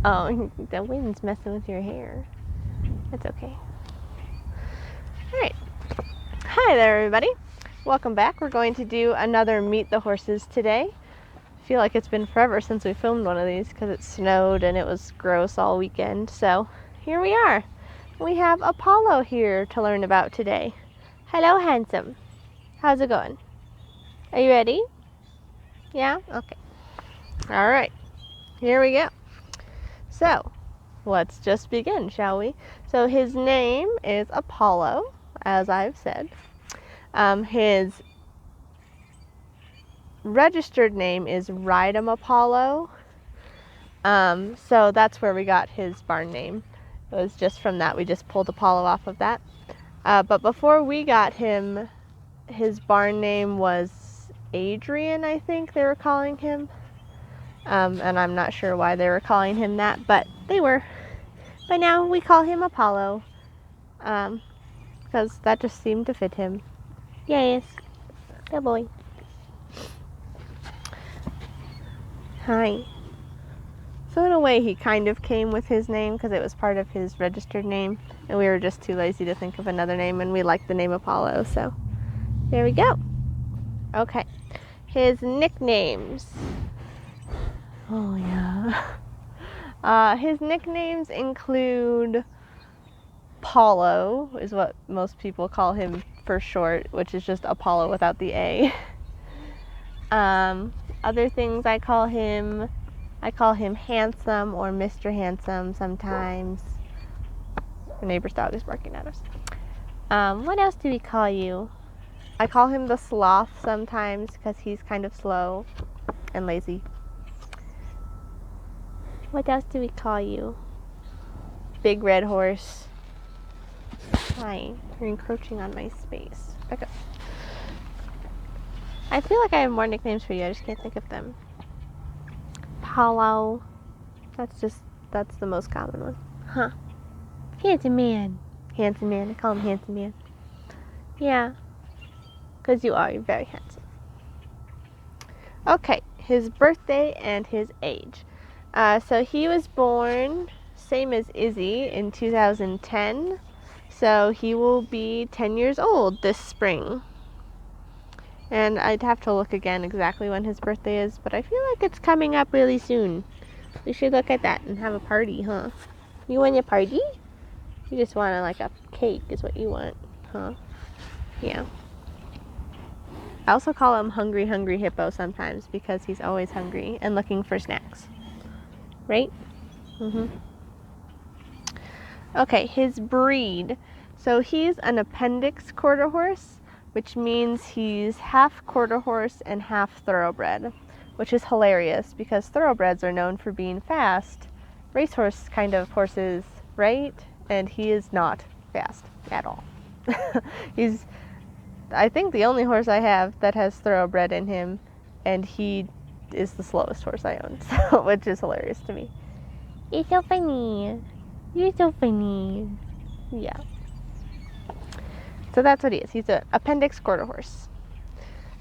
Oh, the wind's messing with your hair. That's okay. Alright. Hi there, everybody. Welcome back. We're going to do another Meet the Horses today. I feel like it's been forever since we filmed one of these because it snowed and it was gross all weekend. So here we are. We have Apollo here to learn about today. Hello, handsome. How's it going? Are you ready? Yeah? Okay. Alright. Here we go. So, let's just begin, shall we? So his name is Apollo, as I've said. His registered name is Ride 'em Apollo. So that's where we got his barn name. It was just from that. We just pulled Apollo off of that. But before we got him, his barn name was Adrian, I think they were calling him. And I'm not sure why they were calling him that, but they were. But now we call him Apollo, because that just seemed to fit him. Yes, good boy. Hi. So in a way, he kind of came with his name because it was part of his registered name, and we were just too lazy to think of another name, and we liked the name Apollo, so there we go. Okay, his nicknames. Oh yeah. His nicknames include Paulo, is what most people call him for short, which is just Apollo without the A. Other things I call him Handsome or Mr. Handsome sometimes. The neighbor's dog is barking at us. What else do we call you? I call him the Sloth sometimes because he's kind of slow and lazy. What else do we call you? Big Red Horse. Hi, you're encroaching on my space. Back up. I feel like I have more nicknames for you, I just can't think of them. Paulo. That's the most common one. Huh. Handsome man. Handsome man. I call him handsome man. Yeah. Because you're very handsome. Okay, his birthday and his age. So he was born, same as Izzy, in 2010. So he will be 10 years old this spring. And I'd have to look again exactly when his birthday is, but I feel like it's coming up really soon. We should look at that and have a party, huh? You want a party? You just want like a cake is what you want, huh? Yeah. I also call him Hungry Hungry Hippo sometimes because he's always hungry and looking for snacks. Right? Okay, his breed. So he's an appendix quarter horse, which means he's half quarter horse and half thoroughbred, which is hilarious because thoroughbreds are known for being fast, racehorse kind of horses, right? And he is not fast at all. He's, I think, the only horse I have that has thoroughbred in him, and he is the slowest horse I own, so, which is hilarious to me. You're so funny. You're so funny. Yeah. So that's what he is. He's an appendix quarter horse.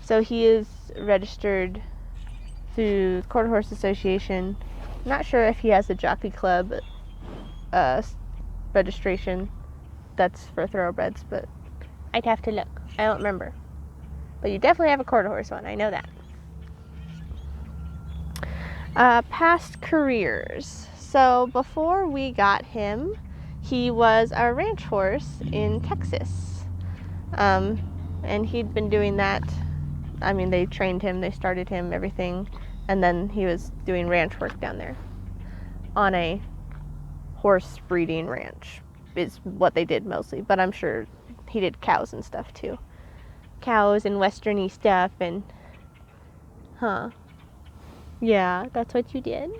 So he is registered through Quarter Horse Association. Not sure if he has a jockey club registration that's for thoroughbreds, but I'd have to look. I don't remember. But you definitely have a quarter horse one. I know that. Past careers. So before we got him, he was a ranch horse in Texas. And he'd been doing that. I mean, they trained him, they started him, everything. And then he was doing ranch work down there on a horse breeding ranch is what they did mostly. But I'm sure he did cows and stuff too. Cows and westerny stuff and... Huh. Yeah, that's what you did?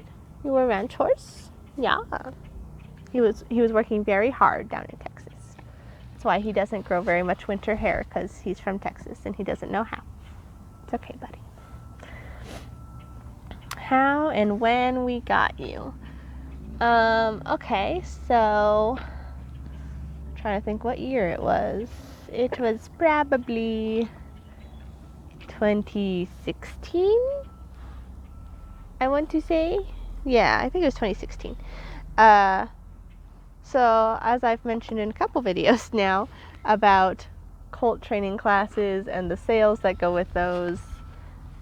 You were a ranch horse? Yeah. He was working very hard down in Texas. That's why he doesn't grow very much winter hair, because he's from Texas and he doesn't know how. It's okay, buddy. How and when we got you. Okay, so I'm trying to think what year it was. It was probably 2016, I want to say. Yeah, I think it was 2016. So as I've mentioned in a couple videos now about colt training classes and the sales that go with those,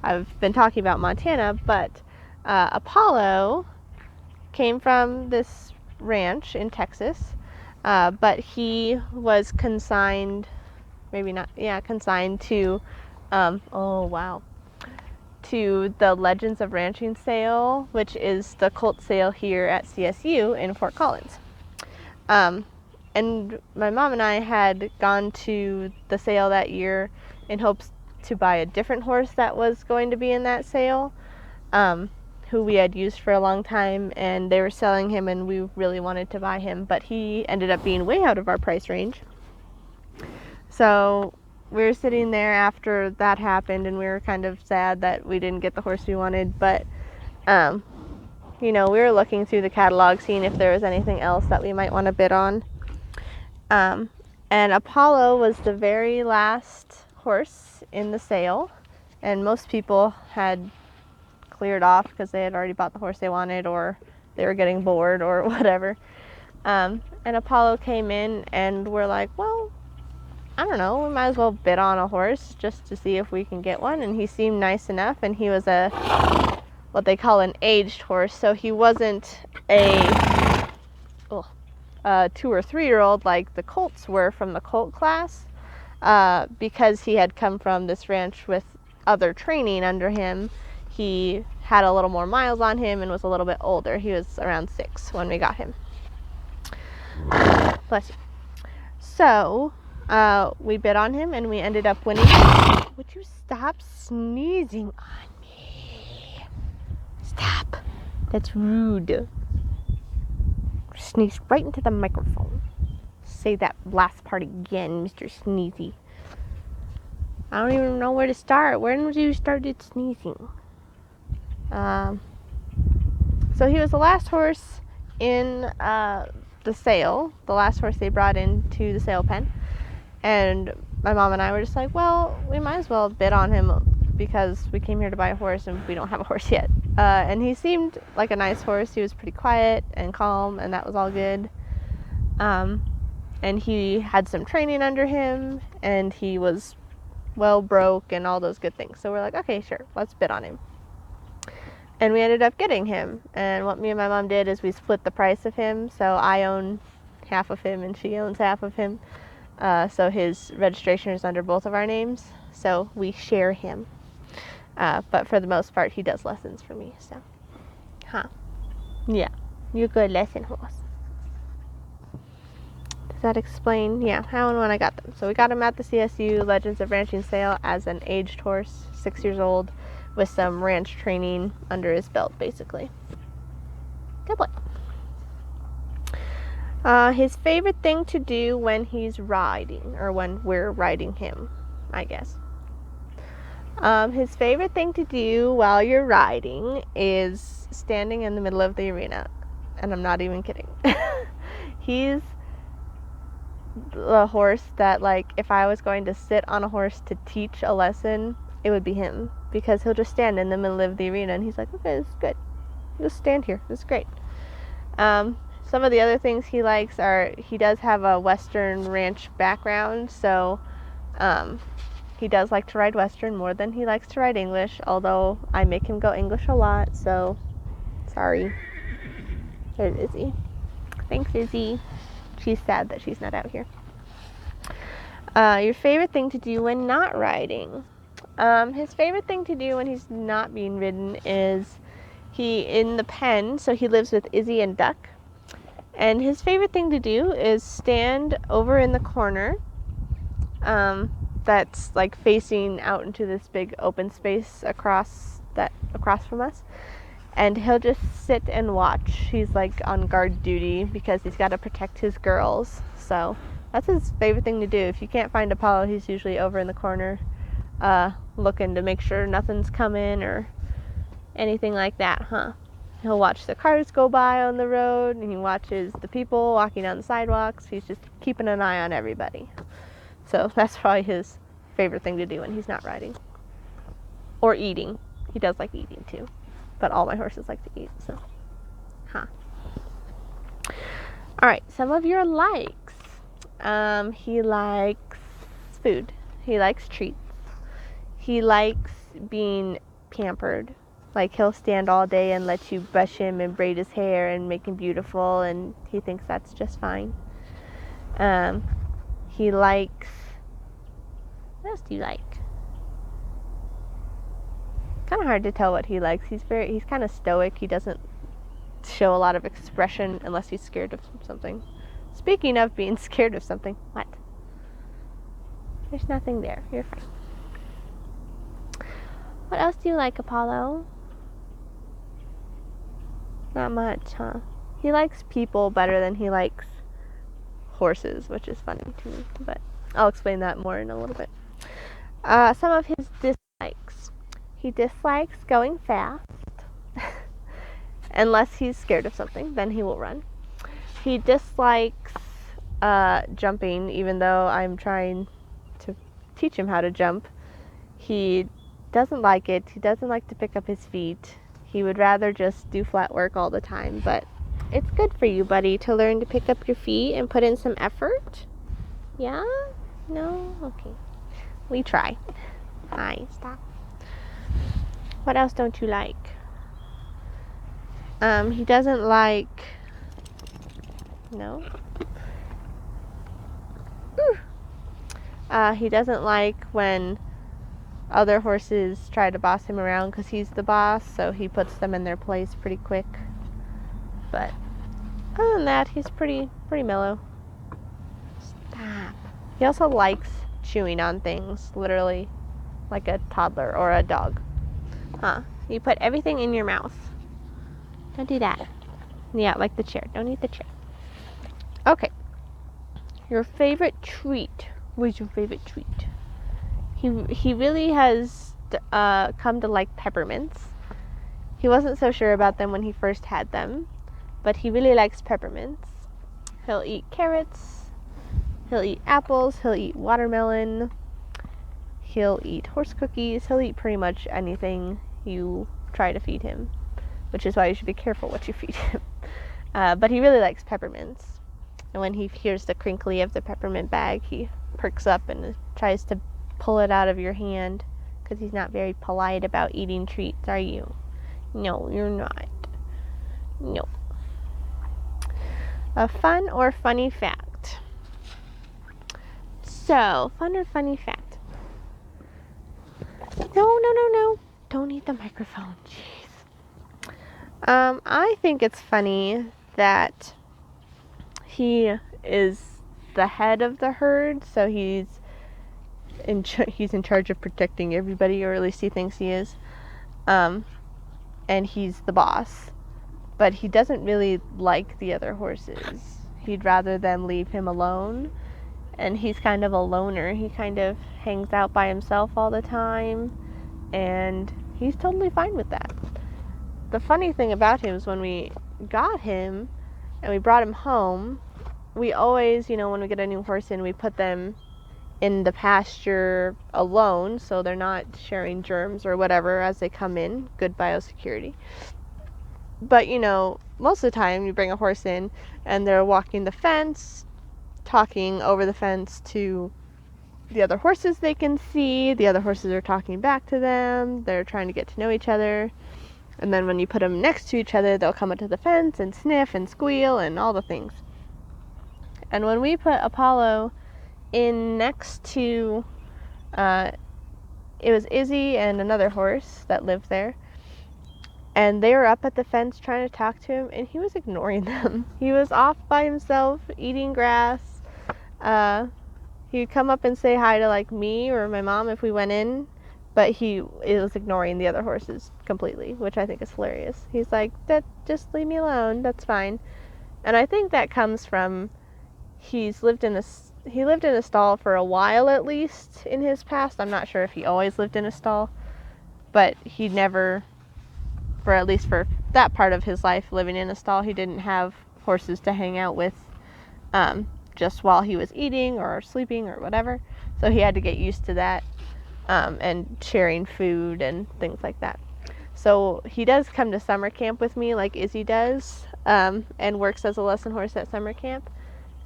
I've been talking about Montana, but Apollo came from this ranch in Texas, but he was consigned, maybe not, yeah, consigned to, oh wow, to the Legends of Ranching sale, which is the colt sale here at CSU in Fort Collins. And my mom and I had gone to the sale that year in hopes to buy a different horse that was going to be in that sale, who we had used for a long time, and they were selling him and we really wanted to buy him, but he ended up being way out of our price range. So we were sitting there after that happened and we were kind of sad that we didn't get the horse we wanted, but you know, we were looking through the catalog seeing if there was anything else that we might want to bid on. And Apollo was the very last horse in the sale, and most people had cleared off because they had already bought the horse they wanted, or they were getting bored or whatever. And Apollo came in and we're like, well, I don't know, we might as well bid on a horse just to see if we can get one. And he seemed nice enough, and he was what they call an aged horse, so he wasn't a 2 or 3 year old like the colts were from the colt class, because he had come from this ranch with other training under him. He had a little more miles on him and was a little bit older. He was around 6 when we got him. Bless you. So we bid on him and we ended up winning. Would you stop sneezing on me? Stop. That's rude. Sneeze right into the microphone. Say that last part again, Mr. Sneezy. I don't even know where to start. When did you started sneezing? So he was the last horse in the sale, the last horse they brought into the sale pen. And my mom and I were just like, well, we might as well bid on him because we came here to buy a horse and we don't have a horse yet. And he seemed like a nice horse. He was pretty quiet and calm, and that was all good. And he had some training under him, and he was well broke and all those good things. So we're like, okay, sure, let's bid on him. And we ended up getting him. And what me and my mom did is we split the price of him. So I own half of him and she owns half of him. So his registration is under both of our names. So we share him. But for the most part, he does lessons for me. So, yeah, you're a good lesson horse. Does that explain, how and when I got them? So we got him at the CSU Legends of Ranching sale as an aged horse, 6 years old, with some ranch training under his belt, basically. Good boy. His favorite thing to do when he's riding, or when we're riding him, I guess. His favorite thing to do while you're riding is standing in the middle of the arena. And I'm not even kidding. He's the horse that, like, if I was going to sit on a horse to teach a lesson, it would be him. Because he'll just stand in the middle of the arena and he's like, okay, this is good. Just stand here. This is great. Some of the other things he likes are, he does have a Western ranch background, so he does like to ride Western more than he likes to ride English, although I make him go English a lot, so sorry. There's Izzy. Thanks, Izzy. She's sad that she's not out here. Your favorite thing to do when not riding? His favorite thing to do when he's not being ridden is in the pen, so he lives with Izzy and Duck. And his favorite thing to do is stand over in the corner that's like facing out into this big open space across from us. And he'll just sit and watch. He's like on guard duty because he's got to protect his girls. So that's his favorite thing to do. If you can't find Apollo, he's usually over in the corner looking to make sure nothing's coming or anything like that, He'll watch the cars go by on the road, and he watches the people walking down the sidewalks. He's just keeping an eye on everybody. So that's probably his favorite thing to do when he's not riding. Or eating. He does like eating too. But all my horses like to eat, so. Huh. Alright, some of your likes. He likes food. He likes treats. He likes being pampered. Like, he'll stand all day and let you brush him and braid his hair and make him beautiful, and he thinks that's just fine. He likes... What else do you like? Kind of hard to tell what he likes. He's kind of stoic. He doesn't show a lot of expression unless he's scared of something. Speaking of being scared of something, what? There's nothing there. You're fine. What else do you like, Apollo? Not much, huh? He likes people better than he likes horses, which is funny to me, but I'll explain that more in a little bit. Some of his dislikes. He dislikes going fast. Unless he's scared of something, then he will run. He dislikes jumping, even though I'm trying to teach him how to jump. He doesn't like it. He doesn't like to pick up his feet. He would rather just do flat work all the time, but it's good for you, buddy, to learn to pick up your feet and put in some effort. Yeah? No? Okay. We try. Hi, stop. What else don't you like? He doesn't like... No? He doesn't like when other horses try to boss him around because he's the boss, so he puts them in their place pretty quick. But other than that, he's pretty mellow. Stop. He also likes chewing on things, literally like a toddler or a dog. Huh. You put everything in your mouth. Don't do that. Yeah, like the chair. Don't eat the chair. Okay. Your favorite treat. What is your favorite treat? He really has come to like peppermints. He wasn't so sure about them when he first had them, but he really likes peppermints. He'll eat carrots. He'll eat apples. He'll eat watermelon. He'll eat horse cookies. He'll eat pretty much anything you try to feed him, which is why you should be careful what you feed him. But he really likes peppermints. And when he hears the crinkly of the peppermint bag, he perks up and tries to pull it out of your hand, because he's not very polite about eating treats, are you? No, you're not. No. A fun or funny fact. So, fun or funny fact. No. Don't eat the microphone. Jeez. I think it's funny that he is the head of the herd, so he's in charge of protecting everybody, or at least he thinks he is. And he's the boss. But he doesn't really like the other horses. He'd rather them leave him alone. And he's kind of a loner. He kind of hangs out by himself all the time. And he's totally fine with that. The funny thing about him is when we got him and we brought him home, we always, when we get a new horse in, we put them in the pasture alone, so they're not sharing germs or whatever as they come in. Good biosecurity. But, most of the time you bring a horse in and they're walking the fence, talking over the fence to the other horses they can see. The other horses are talking back to them. They're trying to get to know each other. And then when you put them next to each other, they'll come up to the fence and sniff and squeal and all the things. And when we put Apollo in next to, it was Izzy and another horse that lived there. And they were up at the fence trying to talk to him, and he was ignoring them. He was off by himself, eating grass. He'd come up and say hi to, like, me or my mom if we went in, but he was ignoring the other horses completely, which I think is hilarious. He's like, just leave me alone, that's fine. And I think that comes from he lived in a stall for a while, at least, in his past. I'm not sure if he always lived in a stall, but he never... for at least for that part of his life living in a stall, he didn't have horses to hang out with just while he was eating or sleeping or whatever. So he had to get used to that and sharing food and things like that. So he does come to summer camp with me, like Izzy does, and works as a lesson horse at summer camp.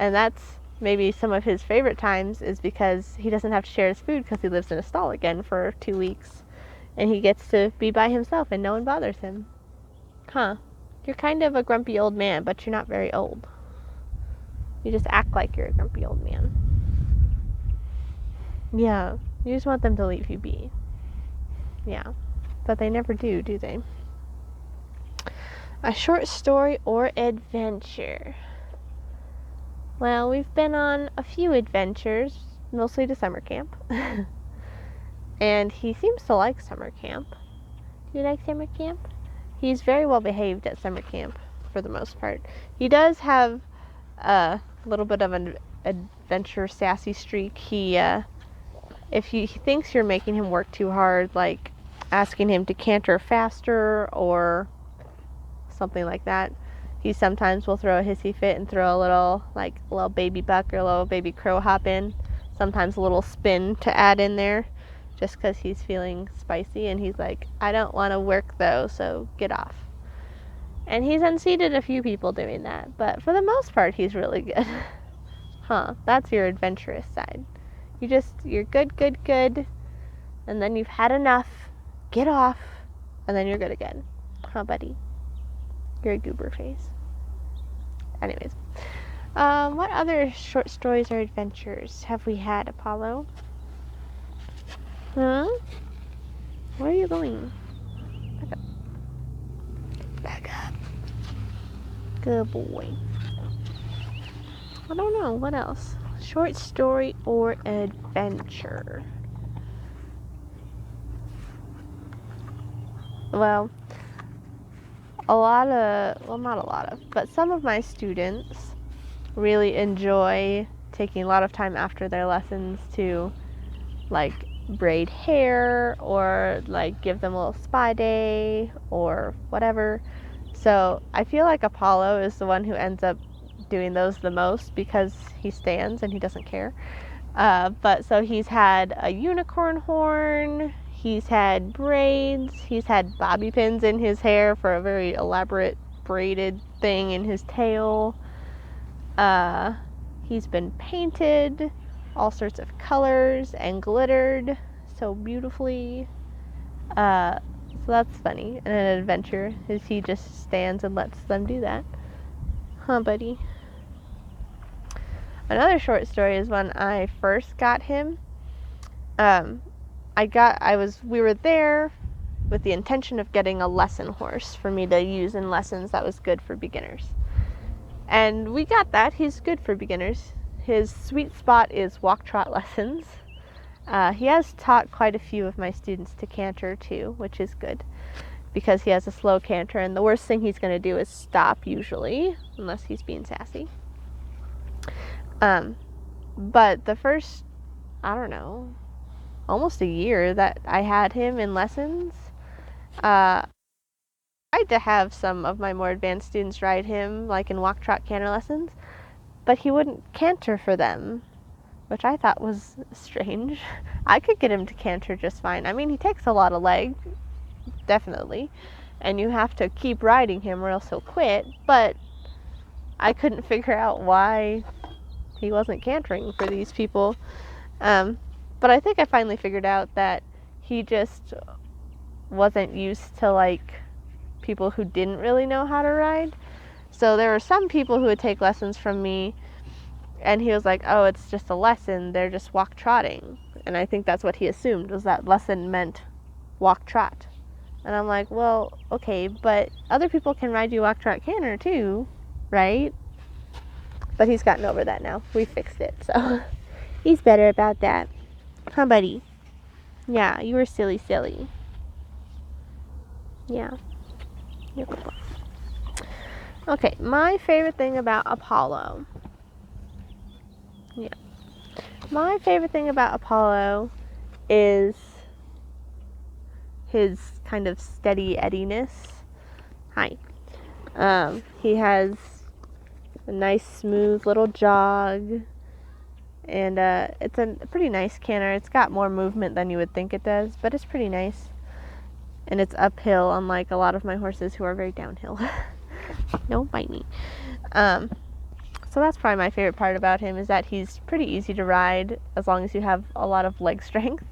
And that's maybe some of his favorite times, is because he doesn't have to share his food because he lives in a stall again for 2 weeks. And he gets to be by himself and no one bothers him. Huh. You're kind of a grumpy old man, but you're not very old. You just act like you're a grumpy old man. Yeah, you just want them to leave you be. Yeah, but they never do they? A short story or adventure. Well, we've been on a few adventures, mostly to summer camp. And he seems to like summer camp. Do you like summer camp? He's very well behaved at summer camp, for the most part. He does have a little bit of an adventure sassy streak. If he thinks you're making him work too hard, like asking him to canter faster or something like that, he sometimes will throw a hissy fit and throw a little baby buck or a little baby crow hop in. Sometimes a little spin to add in there, just because he's feeling spicy, and he's like, I don't want to work though, so get off. And he's unseated a few people doing that, but for the most part, he's really good. Huh, that's your adventurous side. You're good, and then you've had enough, get off, and then you're good again. Huh, buddy? You're a goober face. Anyways, what other short stories or adventures have we had, Apollo? Huh? Where are you going? Back up. Good boy. I don't know, what else? Short story or adventure? Well, not a lot of, but some of my students really enjoy taking a lot of time after their lessons to, like, braid hair or, like, give them a little spa day or whatever. So I feel like Apollo is the one who ends up doing those the most, because he stands and he doesn't care. But so he's had a unicorn horn, he's had braids, he's had bobby pins in his hair for a very elaborate braided thing in his tail. He's been painted all sorts of colors and glittered so beautifully. So that's funny. And an adventure is he just stands and lets them do that. Huh, buddy? Another short story is when I first got him. We were there with the intention of getting a lesson horse for me to use in lessons that was good for beginners. And we got that. He's good for beginners. His sweet spot is walk trot lessons. He has taught quite a few of my students to canter too, which is good, because he has a slow canter, and the worst thing he's going to do is stop usually, unless he's being sassy. But the first, I don't know, almost a year that I had him in lessons, I tried to have some of my more advanced students ride him, like in walk trot canter lessons, but he wouldn't canter for them, which I thought was strange. I could get him to canter just fine. I mean, he takes a lot of leg, definitely, and you have to keep riding him or else he'll quit, but I couldn't figure out why he wasn't cantering for these people. But I think I finally figured out that he just wasn't used to, like, people who didn't really know how to ride. So there were some people who would take lessons from me, and he was like, oh, it's just a lesson, they're just walk trotting. And I think that's what he assumed, was that lesson meant walk trot. And I'm like, well, okay, but other people can ride you walk trot canter too, right? But he's gotten over that now. We fixed it, so he's better about that. Huh, buddy? Yeah, you were silly. Yeah. You're good boy. Okay, my favorite thing about Apollo. Yeah. My favorite thing about Apollo is his kind of steady eddiness. Hi. He has a nice smooth little jog, and it's a pretty nice canter. It's got more movement than you would think it does, but it's pretty nice. and it's uphill, unlike a lot of my horses who are very downhill. Don't bite me. So that's probably my favorite part about him, is that he's pretty easy to ride as long as you have a lot of leg strength.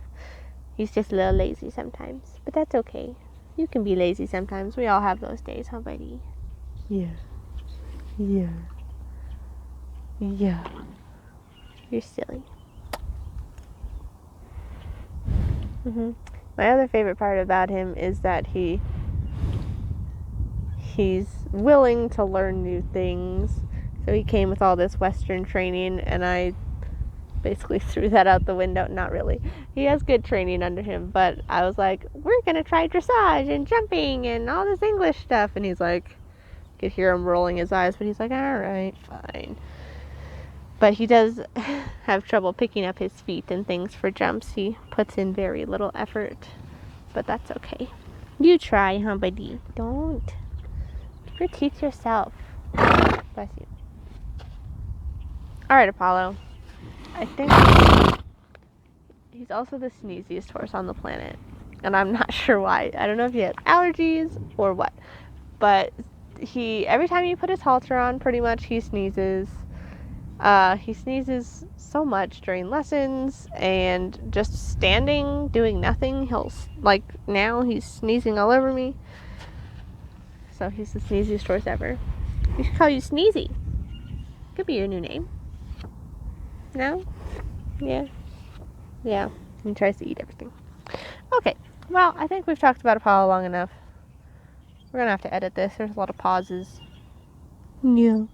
He's just a little lazy sometimes, but that's okay. You can be lazy sometimes. We all have those days, huh, buddy? Yeah. Yeah. Yeah. You're silly. My other favorite part about him is that he's willing to learn new things. So he came with all this Western training, and I basically threw that out the window. Not really. He has good training under him, but I was like, we're going to try dressage and jumping and all this English stuff. And he's like, I could hear him rolling his eyes, but he's like, all right, fine. But he does have trouble picking up his feet and things for jumps. He puts in very little effort, but that's okay. You try, huh, buddy? Don't. Critique yourself. Bless you. All right, Apollo. I think he's also the sneeziest horse on the planet, and I'm not sure why. I don't know if he has allergies or what, but every time you put his halter on, pretty much he sneezes. He sneezes so much during lessons, and just standing, doing nothing. Now he's sneezing all over me. So he's the sneeziest horse ever. We should call you Sneezy. Could be your new name. No? Yeah. Yeah. He tries to eat everything. Okay. Well, I think we've talked about Apollo long enough. We're gonna have to edit this. There's a lot of pauses. Yeah.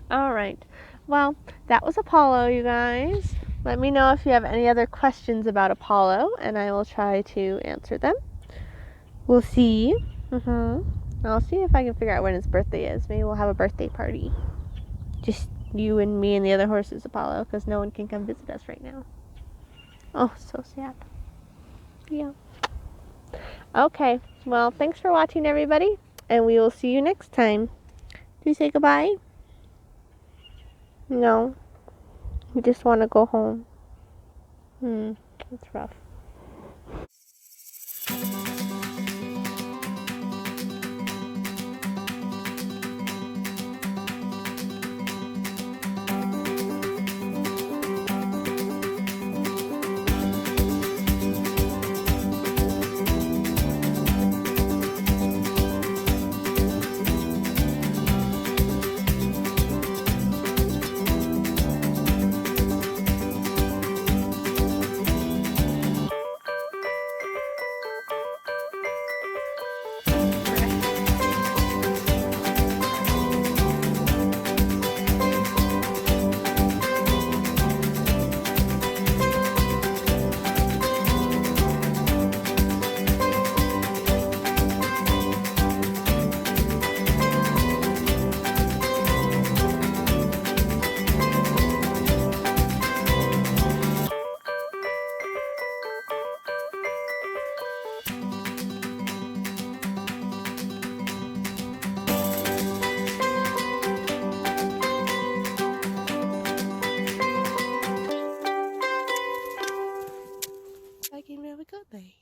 Alright. Well, that was Apollo, you guys. Let me know if you have any other questions about Apollo, and I will try to answer them. We'll see. I'll see if I can figure out when his birthday is. Maybe we'll have a birthday party. Just you and me and the other horses, Apollo, because no one can come visit us right now. Oh, so sad. Yeah. Okay. Well, thanks for watching, everybody, and we will see you next time. Do you say goodbye? No. You just want to go home. That's rough. Like, have a good day.